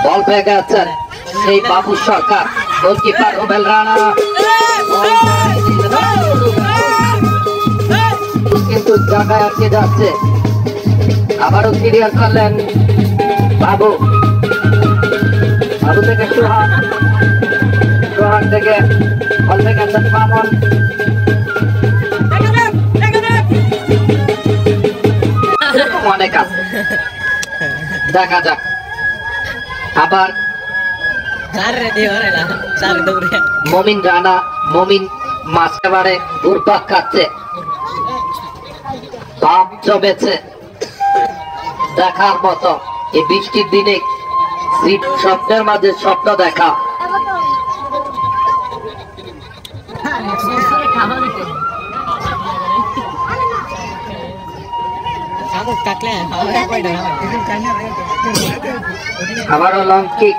বল পেয়ে গেছেন সেই বাবু সরকার, গোলকিপার রুবেল রানা কিন্তু জায়গায় আটকে যাচ্ছে। আবারও ক্লিয়ার করলেন বাবু, বাবু থেকে সোহান, সোহান থেকে বল পেয়ে গেছেন মামুন, অনেক আছে, দেখা যাক। আবার মমিন রানা, মমিন মাছ এবারে দুর্ভাগ খাচ্ছে, বাপ জমেছে দেখার মতো। এই বৃষ্টির দিনে স্বপ্নের মাঝে স্বপ্ন দেখা। আবারও লং কিক।